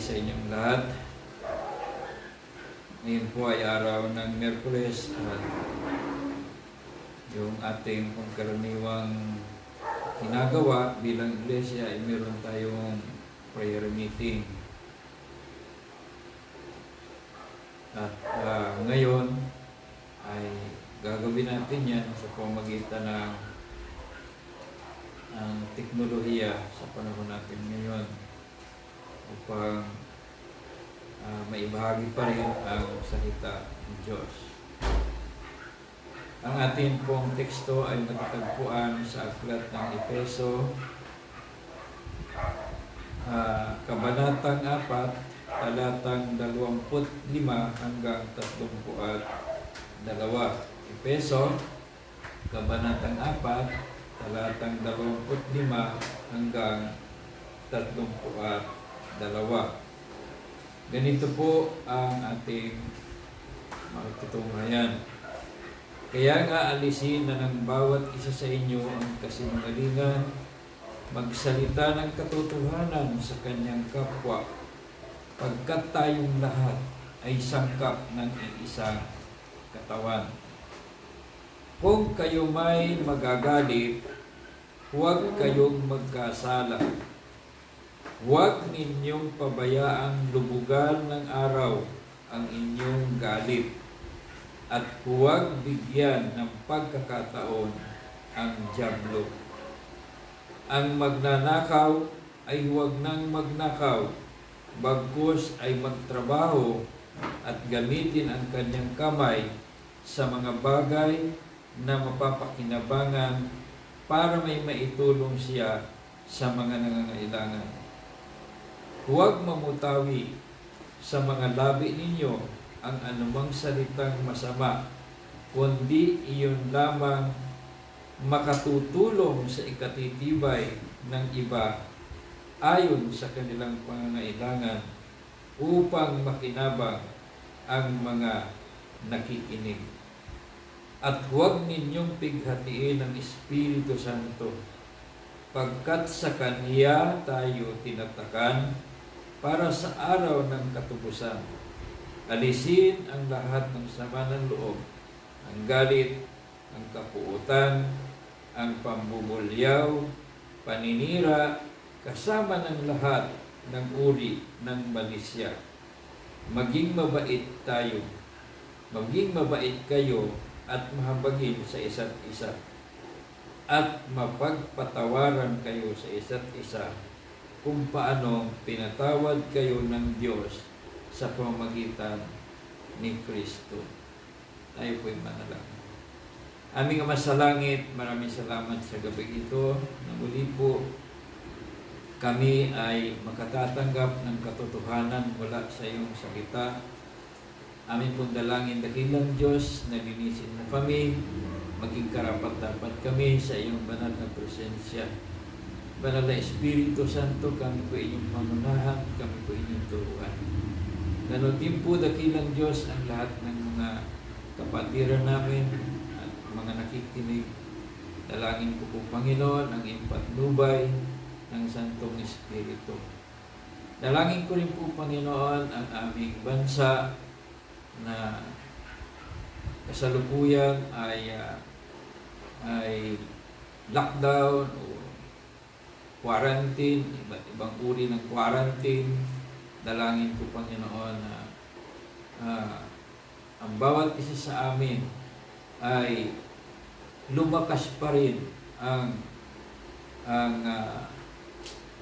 sa inyong lahat. Ngayon po ay araw ng Miyerkules at yung ating pangkaraniwang ginagawa bilang iglesia ay meron tayong prayer meeting. At ngayon ay gagawin natin yan sa pamamagitan ng teknolohiya sa panahon natin ngayon upang maibahagi pa rin ang salita ng Diyos. Ang ating pong teksto ay matatagpuan sa aklat ng Efeso, Kabanatang 4, talatang 25 hanggang 32. Efeso, Kabanatang 4, talatang 25 hanggang 32. Ganito po ang ating matutunghayan. Kaya nga alisin na ng bawat isa sa inyo ang kasinungalingan, magsalita ng katotohanan sa kanyang kapwa, pagkat tayong lahat ay sangkap ng iisang katawan. Kung kayo may magagalit, huwag kayong magkasala. Huwag ninyong pabayaang lubugan ng araw ang inyong galit, at huwag bigyan ng pagkakataon ang dyablo. Ang magnanakaw ay huwag nang magnakaw, bagkus ay magtrabaho at gamitin ang kanyang kamay sa mga bagay na mapapakinabangan para may maitulong siya sa mga nangangailangan. Huwag mamutawi sa mga labi ninyo ang anumang salitang masama, kundi iyon lamang makatutulong sa ikatitibay ng iba ayon sa kanilang pangangailangan upang makinabang ang mga nakikinig. At huwag ninyong pighatiin ang Espiritu Santo, pagkat sa Kanya tayo tinatakan para sa araw ng katubusan. Alisin ang lahat ng sama ng loob, ang galit, ang kapuutan, ang pambubulyaw, paninira, kasama ng lahat ng uri ng malisya. Maging mabait tayo, maging mabait kayo at mahabagin sa isa't isa, at mapagpatawaran kayo sa isa't isa kung paano pinatawad kayo ng Diyos sa pamamagitan ni Kristo. Tayo po'y manalangin. Aming Ama sa langit, maraming salamat sa gabi ito na muli po kami ay makatatanggap ng katotohanan mula sa iyong salita. Amin pong dalangin, dakilang Diyos, na linisin mo kami, maging karapat-dapat kami sa iyong banal na presensya. Banal na Espiritu Santo, kami po inyong pamunahan, kami po inyong turuan. Ganon din po, dakilang Diyos, ang lahat ng mga kapatiran namin at mga nakikinig. Dalangin ko po, Panginoon, ang iyong patnubay ng Santong Espiritu. Dalangin ko rin po, Panginoon, ang aming bansa na kasalukuyan ay lockdown o quarantine, iba't ibang uri ng quarantine. Dalangin ko, Panginoon, na ang bawat isa sa amin ay lumakas pa rin ang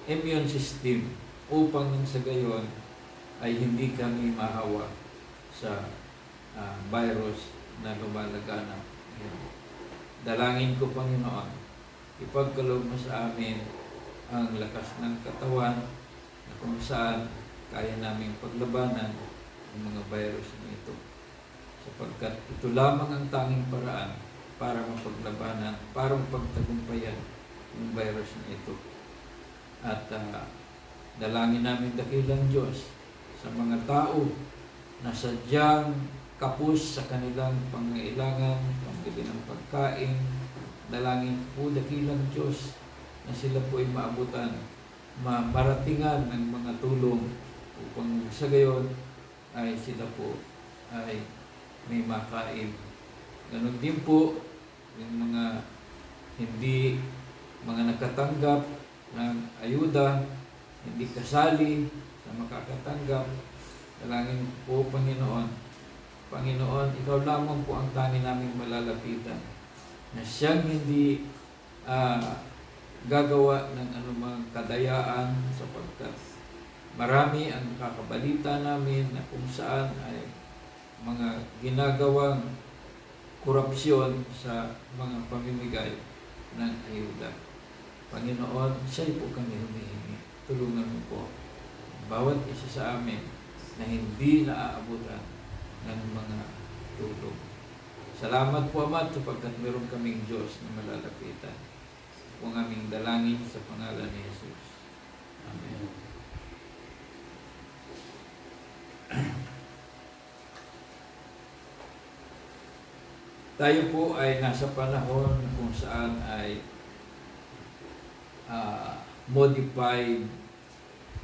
immune system upang nang sa gayon ay hindi kami mahawa sa virus na lumalaganap. Dalangin ko, Panginoon, ipagkaloob mo sa amin ang lakas ng katawan na kung saan kaya naming paglabanan ang mga virus na ito. Sapagkat ito lamang ang tanging paraan para mapaglabanan, para mapagtagumpayan ang virus na ito. At dalangin namin, dakilang Diyos, sa mga tao na sadyang kapos sa kanilang pangailangan, pambili ng pagkain. Dalangin po, dakilang Diyos, na sila po ay maabutan, maratingan ng mga tulong upang sa gayon ay sila po ay may makain. Ganon din po yung mga nagkatanggap ng ayuda, hindi kasali sa makakatanggap. Dalangin po, Panginoon, ikaw lamang po ang tangi naming malalapitan, na siyang hindi gagawa ng anumang kadayaan, sapagkat marami ang nakakabalita namin na kung saan ay mga ginagawang korupsyon sa mga pamimigay ng ayuda. Panginoon, siya'y po kami humihingi. Tulungan mo po bawat isa sa amin na hindi naaabutan ng mga tulong. Salamat po, Ama, sapagkat meron kaming Diyos na malalapitan. Kung aming dalangin sa pangalan ni Jesus. Amen. Tayo po ay nasa panahon kung saan ay modified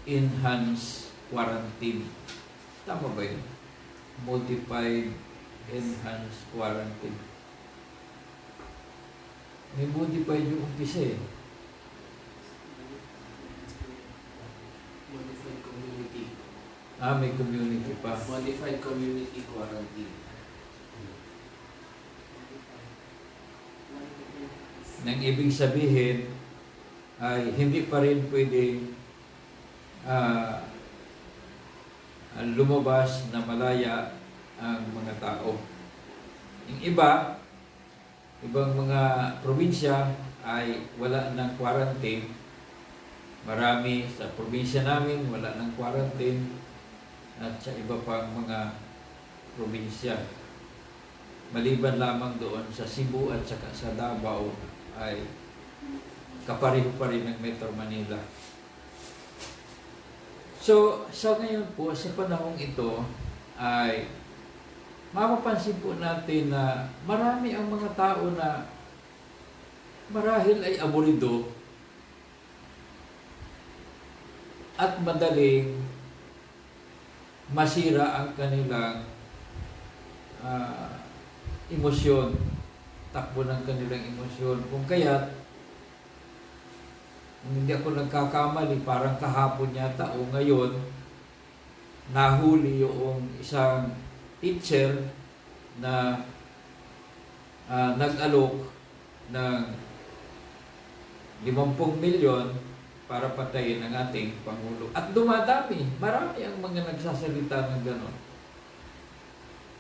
enhanced quarantine. Tama ba yun? Modified enhanced quarantine. May modified yung umpisa eh. Modified community. May community pa. Modified community quarantine. Nang ibig sabihin ay hindi pa rin pwedeng lumabas na malaya ang mga tao. Yung ibang mga probinsya ay wala ng quarantine. Marami sa probinsya namin wala ng quarantine, at sa iba pang mga probinsya. Maliban lamang doon sa Cebu at saka sa Davao ay kapareho pa rin ng Metro Manila. So, sa ngayon po, sa panahong ito, ay mapapansin po natin na marami ang mga tao na marahil ay aburido at madaling masira ang kanilang emosyon, takbo ng kanilang emosyon. Kung kaya't, kung hindi ako nagkakamali, parang kahapon yata o ngayon, nahuli yung isang teacher na nag-alok ng 50 milyon para patayin ang ating Pangulo. At dumadami, marami ang mga nagsasalita ng gano'n.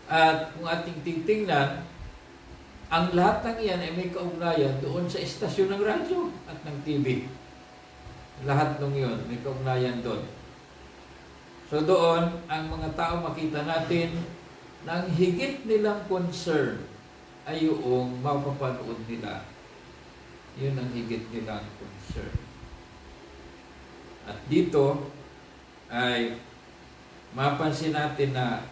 At kung ating titingnan, ang lahat ng iyan ay may kaugnayan doon sa istasyon ng radyo at ng TV. Lahat ng iyon may kaugnayan doon. So doon, ang mga tao makita natin na ang higit nilang concern ay yung mapapanood nila. Yun ang higit nilang concern. At dito ay mapansin natin na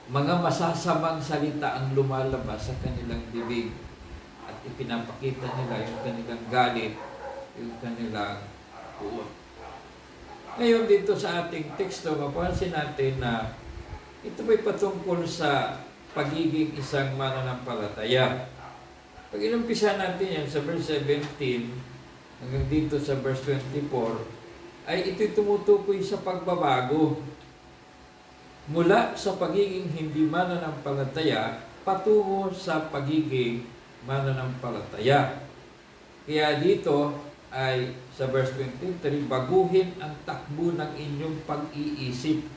mga masasamang salita ang lumalabas sa kanilang bibig at ipinapakita nila yung kanilang galit, yung kanilang uot. Ngayon dito sa ating teksto, mapansin natin na ito ay patungkol sa pagiging isang mananampalataya. Pag inumpisa natin yan sa verse 17 hanggang dito sa verse 24, ay ito'y tumutukoy sa pagbabago mula sa pagiging hindi mananampalataya patungo sa pagiging mananampalataya. Kaya dito ay sa verse 23, baguhin ang takbo ng inyong pag-iisip.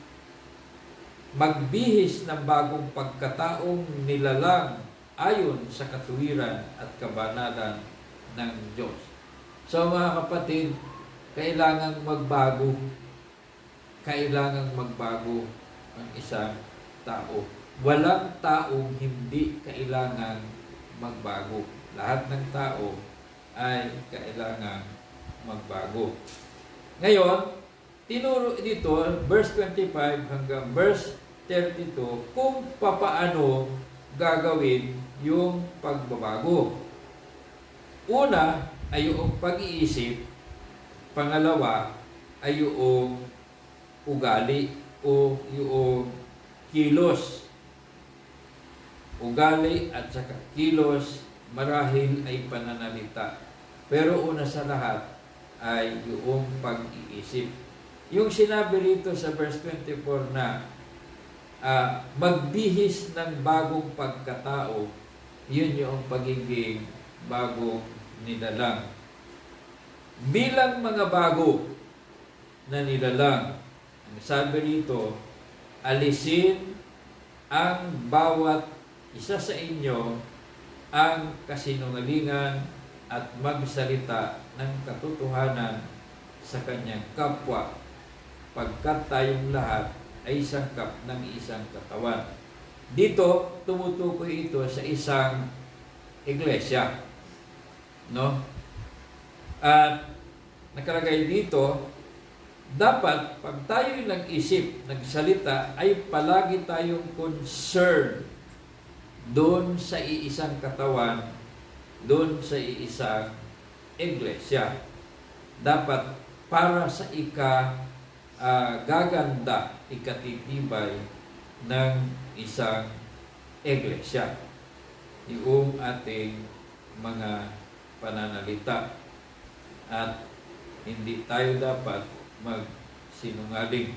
Magbihis ng bagong pagkataong nilalang ayon sa katuwiran at kabanalan ng Diyos. So mga kapatid, kailangang magbago. Kailangang magbago ang isang tao. Walang taong hindi kailangang magbago. Lahat ng tao ay kailangang magbago. Ngayon, tinuro dito, verse 25 hanggang verse 32, kung papaano gagawin yung pagbabago. Una ay yung pag-iisip. Pangalawa ay yung ugali o yung kilos. Ugali at saka kilos marahil ay pananalita. Pero una sa lahat ay yung pag-iisip. Yung sinabi rito sa verse 24 na magbihis ng bagong pagkatao, yun yung pagiging bagong nilalang. Bilang mga bago na nilalang, ang sabi rito, alisin ang bawat isa sa inyo ang kasinungalingan at magsalita ng katotohanan sa kanyang kapwa, pagkat tayong lahat ay sangkap ng isang katawan. Dito, tumutukoy ito sa isang iglesia. No? At nakalagay dito, dapat pag tayo nag-isip, nagsalita, ay palagi tayong concerned doon sa iisang katawan, doon sa iisang iglesia. Dapat para sa gaganda, ikatitibay ng isang iglesia. Yung ating mga pananalita. At hindi tayo dapat magsinungaling.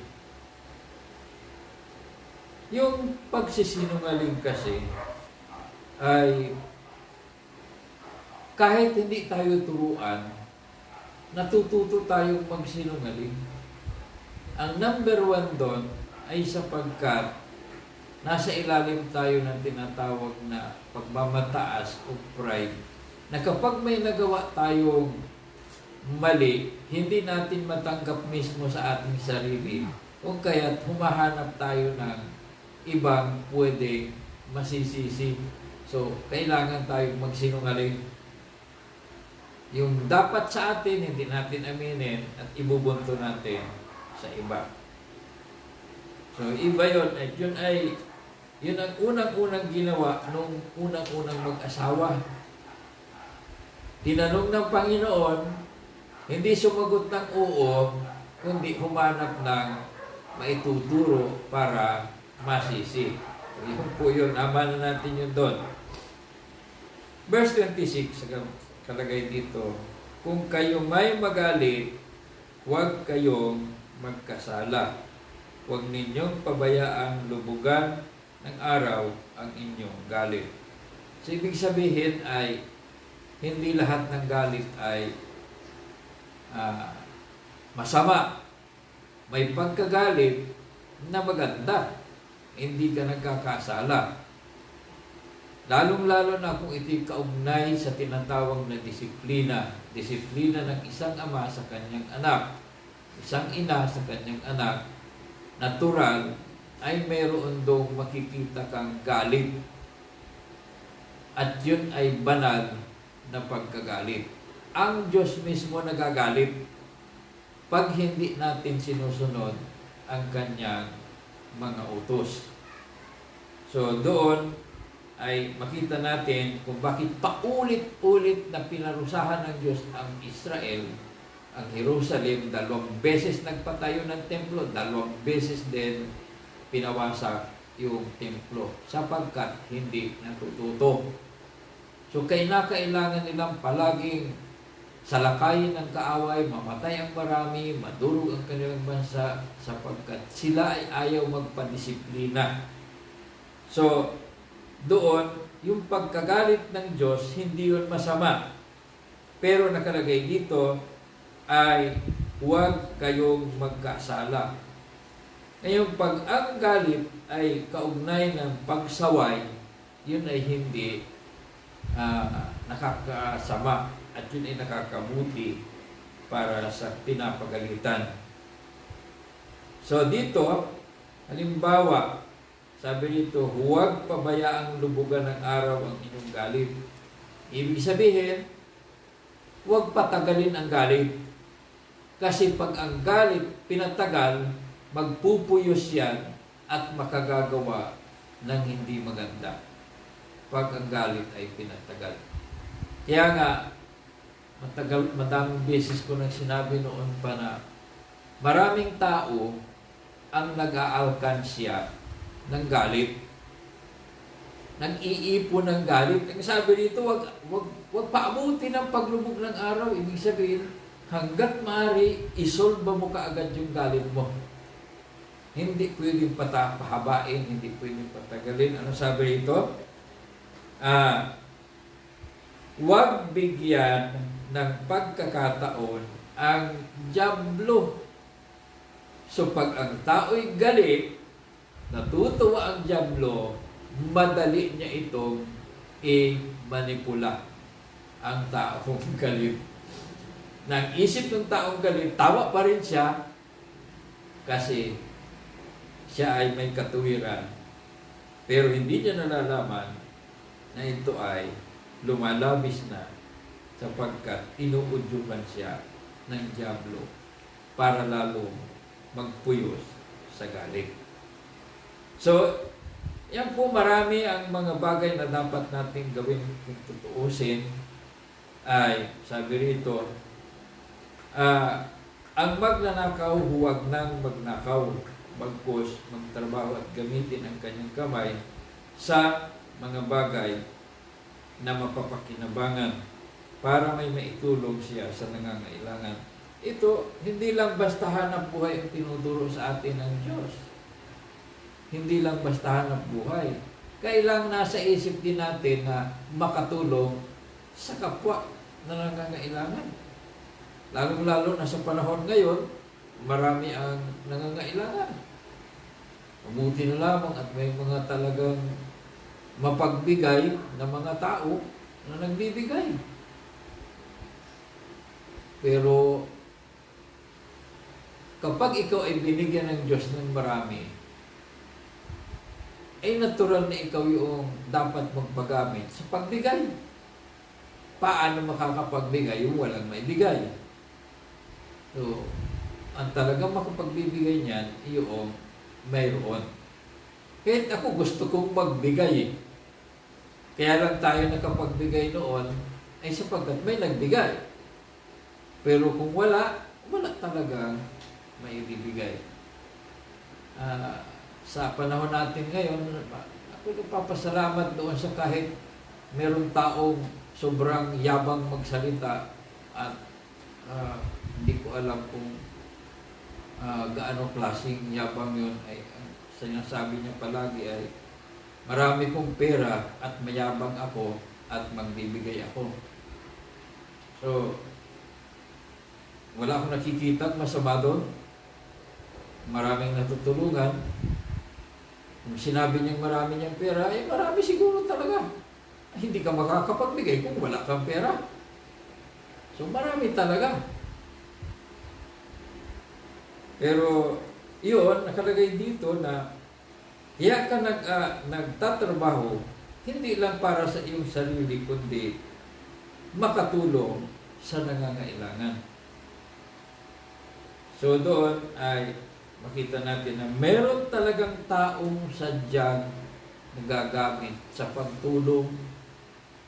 Yung pagsisinungaling kasi ay kahit hindi tayo turuan, natututo tayong magsinungaling. Ang number one doon ay sapagkat nasa ilalim tayo ng tinatawag na pagmamataas o pride, na kapag may nagawa tayong mali, hindi natin matanggap mismo sa ating sarili, kung kaya't humahanap tayo ng ibang pwedeng masisisi. So, kailangan tayong magsinungaling. Yung dapat sa atin, hindi natin aminin at ibubunto natin sa iba. So, iba yun. At yun ang unang-unang ginawa nung unang-unang mag-asawa. Tinanong ng Panginoon, hindi sumagot ng oo, kundi humanap ng maituturo para masisi. Yun po yun. Ama na natin yun doon. Verse 26, kalagay dito, kung kayo may magalit, huwag kayong magkasala. Huwag ninyong pabayaang lubugan ng araw ang inyong galit. So, ibig sabihin ay hindi lahat ng galit ay masama. May pagkagalit na maganda. Hindi ka nagkakasala. Lalong-lalo na kung ito'y kaugnay sa tinatawag na disiplina. Disiplina ng isang ama sa kanyang anak. Isang ina sa kanyang anak. Natural ay mayroon dong makikita kang galit. At yun ay banal na pagkagalit. Ang Diyos mismo nagagalit pag hindi natin sinusunod ang kanyang mga utos. So doon ay makita natin kung bakit paulit-ulit na pinarusahan ng Diyos ang Israel, ang Jerusalem. 2 beses nagpatayo ng templo, 2 beses din pinawasak yung templo sapagkat hindi natututo. So kailangan nilang palaging salakayin ng kaaway, mamatay ang marami, madurog ang kanilang bansa sapagkat sila ay ayaw magpadisiplina. So doon, yung pagkagalit ng Diyos, hindi yun masama. Pero nakalagay dito ay huwag kayong magkasala. Ngayon, pag ang galit ay kaugnay ng pagsaway, yun ay hindi nakakasama at yun ay nakakabuti para sa pinapagalitan. So dito, halimbawa, sabi dito, huwag pabayaang lubugan ng araw ang inyong galit. Ibig sabihin, huwag patagalin ang galit. Kasi pag ang galit pinatagal, magpupuyos yan at makagagawa ng hindi maganda. Pag ang galit ay pinatagal. Kaya nga, madaming beses ko nang sinabi noon pa na maraming tao ang nag-aalkansya ng galit. Nag-iipon ng galit. Ang sabi dito, wag paabutin ang paglubog ng araw. Ibig sabihin, hanggat maaari, isolba mo kaagad yung galit mo. Hindi pwedeng pahabain, hindi pwedeng patagalin. Ano sabi dito? Huwag bigyan ng pagkakataon ang dyablo. So pag ang tao'y galit, natutuwa ang dyablo, madali niya itong i-manipula ang taong galit. Nang isip ng taong galit, tawa pa rin siya kasi siya ay may katuwiran. Pero hindi niya nalalaman na ito ay lumalabis na sapagkat inuudyukan siya ng dyablo para lalong magpuyos sa galit. So, yan po marami ang mga bagay na dapat nating gawin kung tutuusin ay, sabi rito, ang magnanakaw huwag nang magnakaw, bagkus magtrabaho at gamitin ang kanyang kamay sa mga bagay na mapapakinabangan para may maitulong siya sa nangangailangan. Ito, hindi lang basta hanap buhay ang tinuturo sa atin ng Diyos. Hindi lang basta hanap buhay. Kailangan nasa isip din natin na makatulong sa kapwa na nangangailangan. Lalong-lalo na sa panahon ngayon, marami ang nangangailangan. Mabuti na lamang at may mga talagang mapagbigay na mga tao na nagbibigay. Pero kapag ikaw ay binigyan ng Diyos ng marami, ay natural na ikaw yung dapat magpagamit sa pagbigay. Paano makakapagbigay yung walang maibigay? So, ang talagang makapagbibigay niyan, yung mayroon. Kahit ako gusto kong magbigay. Kaya lang tayo nakapagbigay noon, ay sapagkat may nagbigay. Pero kung wala talagang maibibigay. Sa panahon natin ngayon, ako nagpapasalamat doon sa kahit merong taong sobrang yabang magsalita at hindi ko alam kung gaano klaseng yabang yun. Ay sinasabi niya palagi ay marami kong pera at mayabang ako at magbibigay ako. So, wala akong nakikita masama doon. Maraming natutulungan. Kung sinabi niyang marami niyang pera, eh marami siguro talaga. Hindi ka makakapagbigay kung wala kang pera. So marami talaga. Pero yun, nakalagay dito na kaya ka nagtatrabaho, hindi lang para sa iyong sarili, kundi makatulong sa nangangailangan. So doon ay makita natin na meron talagang taong sadyang nagagamit sa pagtulong.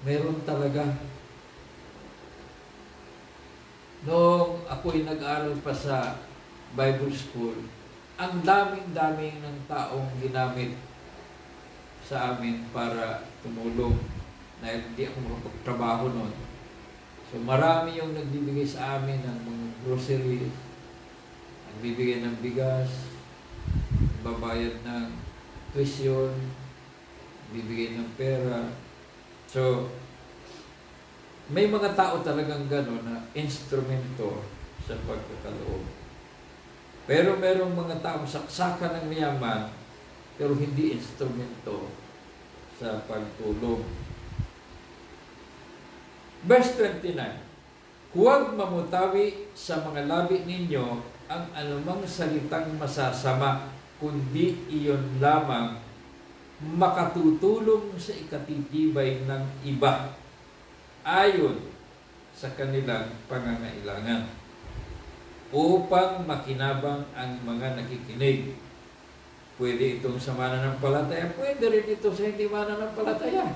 Meron talaga. Noong ako'y nag-aral pa sa Bible School, ang daming-daming ng taong ginamit sa amin para tumulong na hindi ako makapagtrabaho noon. So marami yung nagbibigay sa amin ng mga groceries, nagbibigay ng bigas, babayad ng tuition, bibigay ng pera. So, may mga tao talagang gano'n na instrumento sa pagkakaloob. Pero merong mga tao saksakan ng mayaman, pero hindi instrumento sa pagtulong. Verse 29, huwag mamutawi sa mga labi ninyo ang anumang salitang masasama, kundi iyon lamang makatutulong sa ikatitibay ng iba ayon sa kanilang pangangailangan upang makinabang ang mga nakikinig. Pwede itong sa mananampalataya, pwede rin ito sa hindi mananampalataya.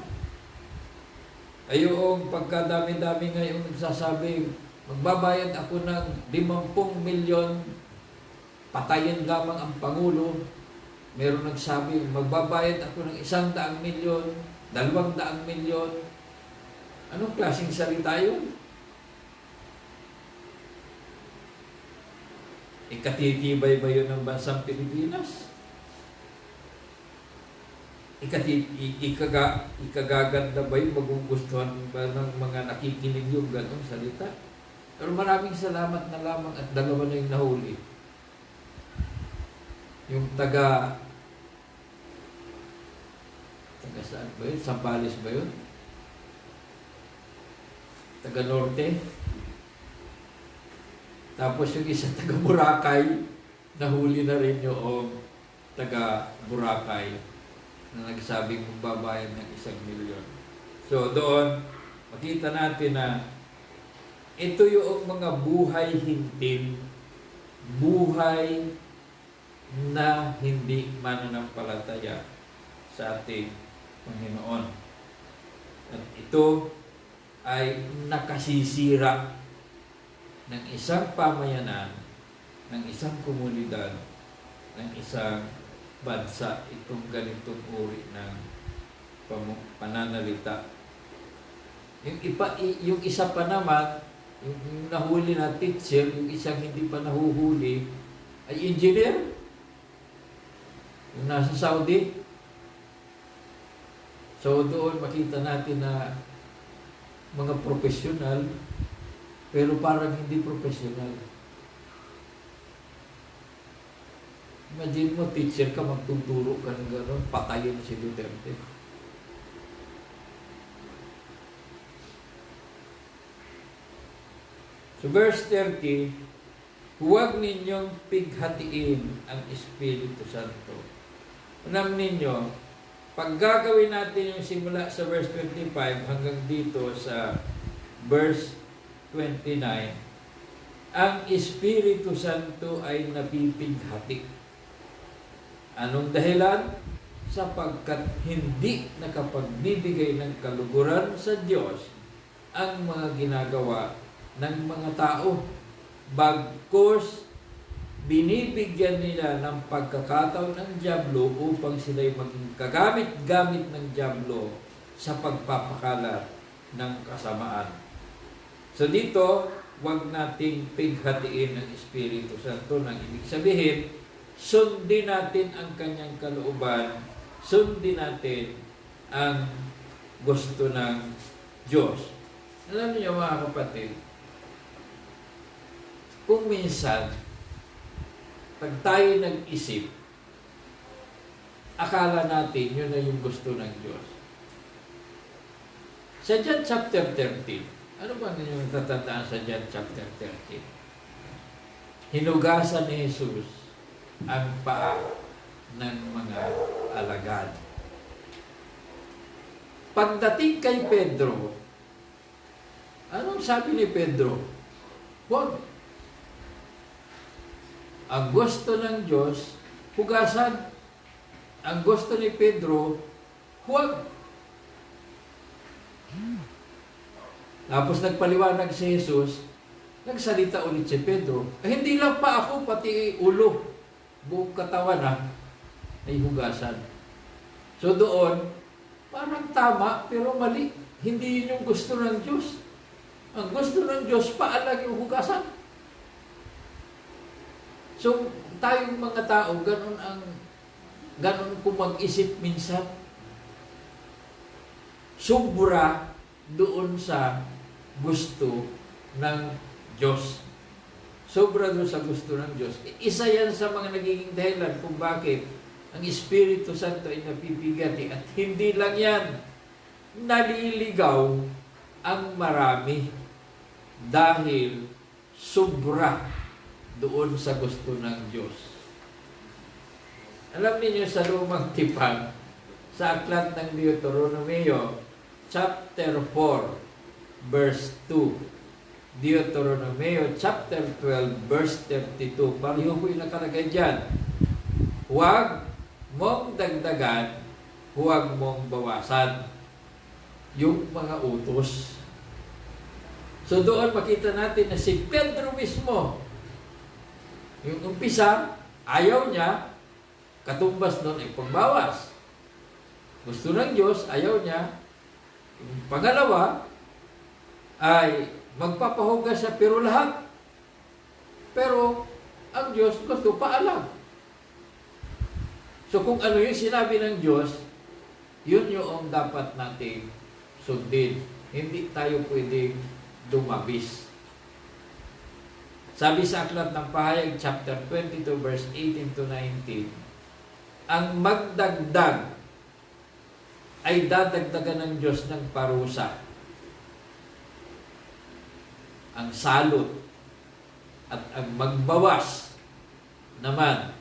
Ayong pagkadami-dami ngayon nagsasabi, magbabayad ako ng 50 milyon patayin lamang ang Pangulo. Meron nagsabi, magbabayad ako ng 100 milyon, 200 milyon. Anong klaseng salita yun? Ikatitibay ba yun ng bansang Pilipinas? Ikagaganda ba yun? Magugustuhan ba ng mga nakikinig yung ganong salita? Pero maraming salamat na lamang at 2 na yung nahuli. Yung taga saan ba yun? Sambales ba yun? Taga Norte. Tapos yung isa taga Boracay, nahuli na rin yung taga Boracay na nagsabing magbabayad ng 1 milyon. So doon, makita natin na ito yung mga buhay hintin, buhay na hindi mananampalataya sa ating Panginoon. At ito ay nakasisira ng isang pamayanan, ng isang komunidad, ng isang bansa, itong ganitong uri ng pananalita. Yung isa pa naman, yung nahuli na teacher, yung isang hindi pa nahuhuli, ay engineer. Yung nasa Saudi. So doon makita natin na mga profesional, pero parang hindi profesional. Imagine mo, teacher ka, magtuturo ka ng gano'n, patayin si Duterte. So verse 30, huwag ninyong pighatiin ang Espiritu Santo. Alam ninyo, pag gagawin natin yung simula sa verse 25 hanggang dito sa verse 29, ang Espiritu Santo ay napipighati. Anong dahilan? Sapagkat hindi nakapagbibigay ng kaluguran sa Diyos ang mga ginagawa ng mga tao. Bagkus, binibigyan nila ng pagkakataon ng dyablo upang sila'y maging kagamit-gamit ng dyablo sa pagpapakalat ng kasamaan. So dito, huwag nating pighatiin ang Espiritu Santo. Nang ibig sabihin, sundin natin ang kanyang kalooban, sundin natin ang gusto ng Diyos. Alam niyo mga kapatid, kung minsan, pag tayo nag-isip, akala natin yun na yung gusto ng Diyos. Sa John chapter 13, ano ba ninyong natatandaan sa John chapter 13? Hinugasan ni Jesus ang paa ng mga alagad. Pagdating kay Pedro, anong sabi ni Pedro? Huwag. Ang gusto ng Diyos, hugasan. Ang gusto ni Pedro, huwag. Tapos nagpaliwanag si Jesus, nagsalita ulit si Pedro, hindi lang pa ako, pati ulo, buong katawan ay hugasan. So doon, parang tama, pero mali. Hindi yun yung gusto ng Diyos. Ang gusto ng Diyos, paa lang yung hugasan. So, tayong mga tao, ganun kung mag-isip minsan. Sobra doon sa gusto ng Diyos. Sobra doon sa gusto ng Diyos. Isa yan sa mga nagiging dahilan kung bakit ang Espiritu Santo ay napipigati. At hindi lang yan, naliligaw ang marami dahil sobra doon sa gusto ng Diyos. Alam niyo sa Lumang Tipan, sa Aklat ng Deuteronomio, chapter 4, verse 2. Deuteronomio, chapter 12, verse 32. Pareho ko yung nakalagay dyan. Huwag mong dagdagan, huwag mong bawasan yung mga utos. So doon makita natin na si Pedro mismo, yung umpisa, ayaw niya, katumbas nun ay pagbawas. Gusto ng Diyos, ayaw niya. Yung pangalawa, ay magpapahugas siya pero lahat. Pero ang Diyos gusto paalam. So kung ano yung sinabi ng Diyos, yun yung dapat natin sundin. Hindi tayo pwedeng dumabis. Sabi sa Aklat ng Pahayag, chapter 22, verse 18 to 19, ang magdagdag ay dadagdagan ng Diyos ng parusa. Ang salot at ang magbawas naman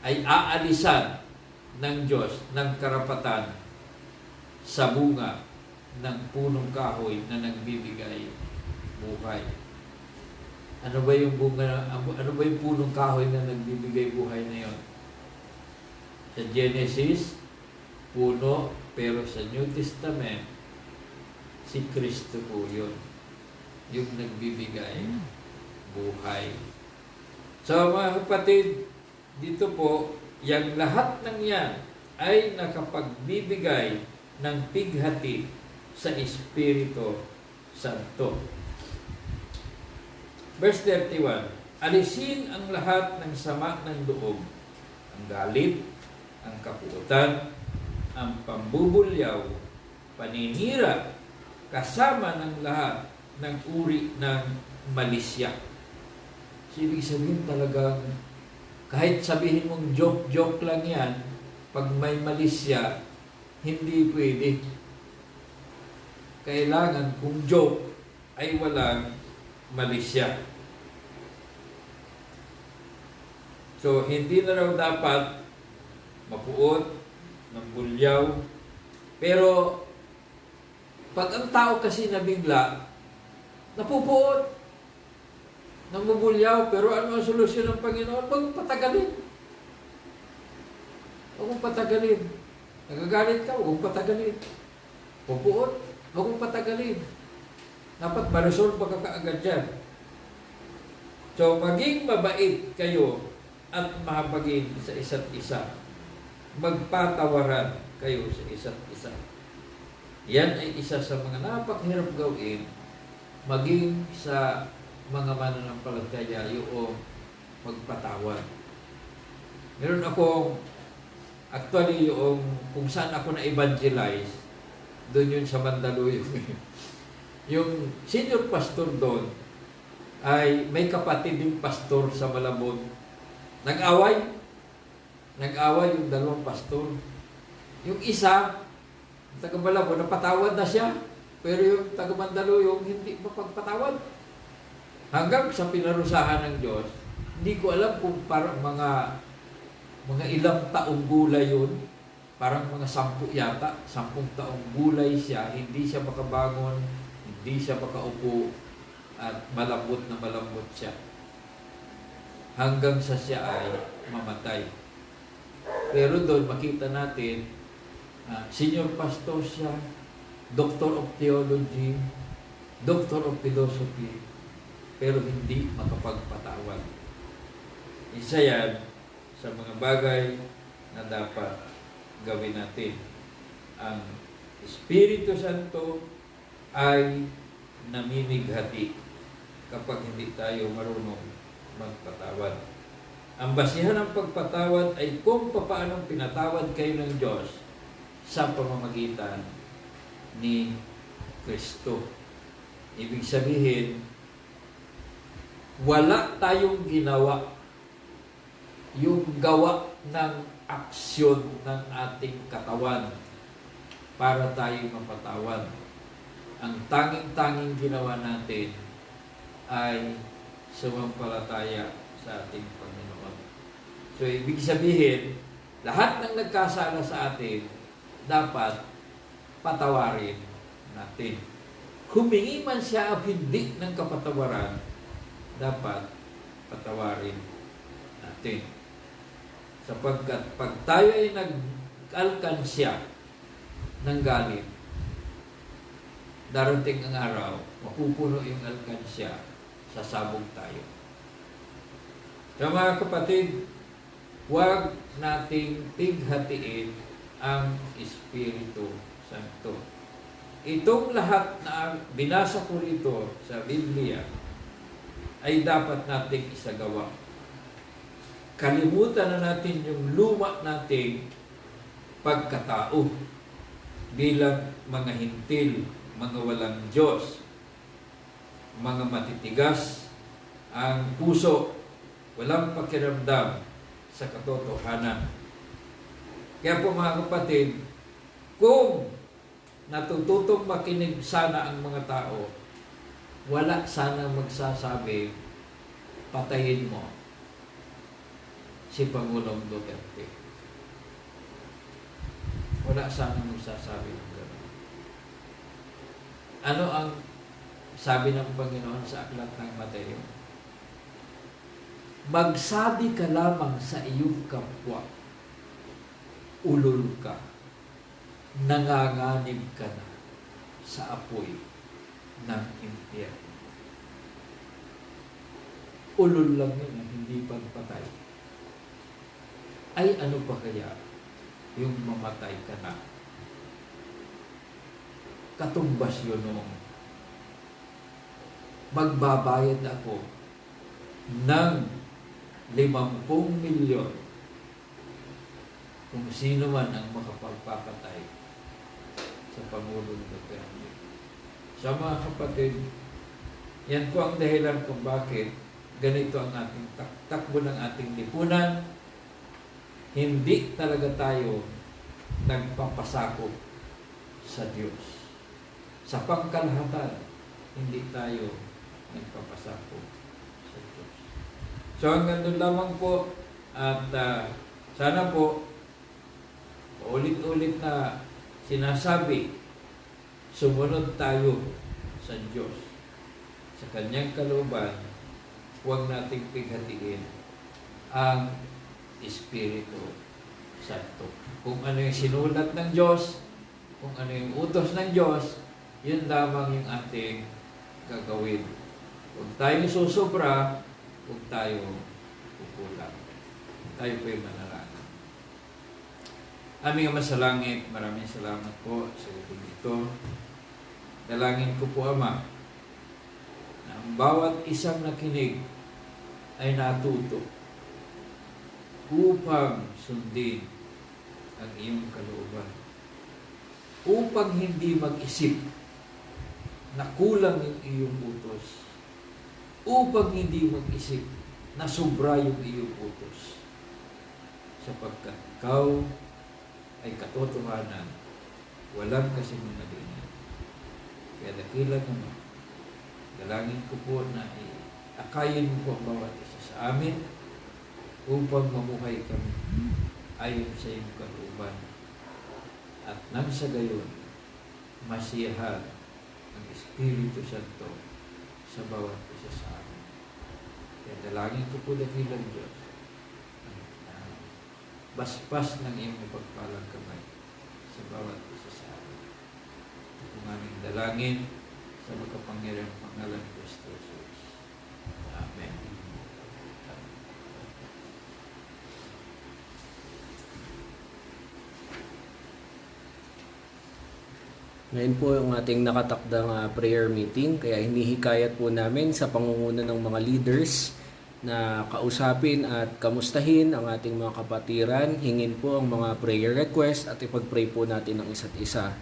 ay aalisan ng Diyos ng karapatan sa bunga ng punong kahoy na nagbibigay buhay. Ano ba yung bunga, ano ba yung punong kahoy na nagbibigay buhay na yon? Sa Genesis, puno, pero sa New Testament, si Kristo po yun. Yung nagbibigay buhay. So mga kapatid, dito po, yung lahat ng yan ay nakapagbibigay ng pighati sa Espiritu Santo. Verse 31, alisin ang lahat ng sama ng loob, ang galit, ang kapuutan, ang pambubulyaw, paninira, kasama ng lahat ng uri ng malisya. So, ibig sabihin talagang kahit sabihin mong joke-joke lang yan, pag may malisya, hindi pwede. Kailangan kung joke ay walang malisya. So, hindi na raw dapat mapuot, mambulyaw. Pero, pag ang tao kasi nabigla, napupuot, namubulyaw, pero ano ang solusyon ng Panginoon? Huwag mong patagalin. Huwag mong patagalin. Nagagalit ka, huwag mong patagalin. Pupuot, huwag mong patagalin. Dapat ma-resolve ka kaagad dyan. So, maging mabait kayo at mahabagin sa isa't isa. Magpatawaran kayo sa isa't isa. Yan ay isa sa mga napakahirap gawin, maging sa mga mananampalataya yung magpatawad. Meron akong, actually yung kung saan ako na-evangelize, doon yun sa Mandaluyong. Yung senior pastor doon ay may kapatid din pastor sa Malabon. Nag-away yung dalawang pastor. Yung isa, taga Malabon, napatawad na siya. Pero yung taga Mandaluyong, hindi mapagpatawad. Hanggang sa pinarusahan ng Diyos, hindi ko alam kung parang mga ilang taong gulay yun. Parang mga 10 yata, 10 taong gulay siya, hindi siya makabangon, hindi siya makaupo, at malambot na malambot siya. Hanggang sa siya ay mamatay. Pero doon makita natin, senior pastor siya, Doctor of Theology, Doctor of Philosophy, pero hindi makapagpatawad. Isa yan sa mga bagay na dapat gawin natin. Ang Espiritu Santo ay namimighati kapag hindi tayo marunong magpatawad. Ang basihan ng pagpatawad ay kung paanong pinatawad kayo ng Diyos sa pamamagitan ni Kristo. Ibig sabihin, wala tayong ginawa, yung gawa ng aksyon ng ating katawan para tayo mapatawad. Ang tanging-tanging ginawa natin ay sumampalataya sa ating Panginoon. So, ibig sabihin, lahat ng nagkasala sa atin, dapat patawarin natin. Humingi man siya o hindi ng kapatawaran, dapat patawarin natin. Sapagkat pag tayo ay nag-alkansya ng galit, darating ang araw, mapupuno yung alkansya, sasabog tayo. So mga kapatid, huwag nating tighatiin ang Espiritu Santo. Itong lahat na binasa ko rito sa Biblia ay dapat nating isagawa. Kalimutan na natin yung luma nating pagkatao bilang mga hintil, mga walang Diyos, mga matitigas ang puso, walang pakiramdam sa katotohanan. Kaya po mga kapatid, kung natututong makinig sana ang mga tao, wala sana magsasabi, patayin mo si Pangulong Duterte. Wala sana magsasabi ng gano'n. Ano ang sabi ng Panginoon sa aklat ng Mateo? Magsabi ka lamang sa iyong kapwa, ulol ka, nanganganib ka na sa apoy ng impyerno. Ulol lang yun, hindi pagpatay. Ay ano pa kaya yung mamatay ka na? Katumbas yun noong magbabayad ako ng 50 milyon kung sino man ang makapagpapatay sa Pangulong Duterte. Sa mga kapatid, yan po ang dahilan kung bakit ganito ang ating takbo ng ating lipunan. Hindi talaga tayo nagpapasakop sa Diyos. Sa pangkalahatan, hindi tayo nagpapasakop sa Diyos. So hanggang doon lamang po at sana po ulit-ulit na sinasabi, sumunod tayo sa Diyos. Sa Kanyang kalooban, huwag nating pighatiin ang Espiritu Santo. Kung ano yung sinulat ng Diyos, kung ano yung utos ng Diyos, yun lamang yung ating gagawin. Huwag tayong susubra, huwag tayong kukulang. Tayo po yung manalangin. Aming Ama sa langit, maraming salamat po sa gabi ito. Dalangin ko po, Ama, na ang bawat isang nakinig ay natuto upang sundin ang iyong kalooban. Upang hindi mag-isip na kulang yung iyong utos. Upang hindi mag-isip na sobra yung iyong utos. Sapagkat ikaw ay katotohanan, walang kasinungalingan. Kaya dakilan naman, dalangin ko po na akayin mo po ang bawat isa sa amin upang mamuhay kami ayon sa iyong kalooban. At nang sa gayon, masiyahan ang Espiritu Santo sa bawat isa sa amin. Kaya dalangin ko po dakilang Diyos, baspas ng iyong mapagpalang kamay sa bawat isa sa amin. Ito kong aming dalangin sa makapangyarihang pangalan ni Kristo Jesus. Amen. Ngayon po yung ating nakatakdang prayer meeting, kaya hinihikayat po namin sa pangunguna ng mga leaders na kausapin at kamustahin ang ating mga kapatiran, hingin po ang mga prayer request at ipag-pray po natin ang isa't isa.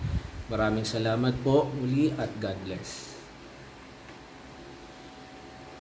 Maraming salamat po muli at God bless.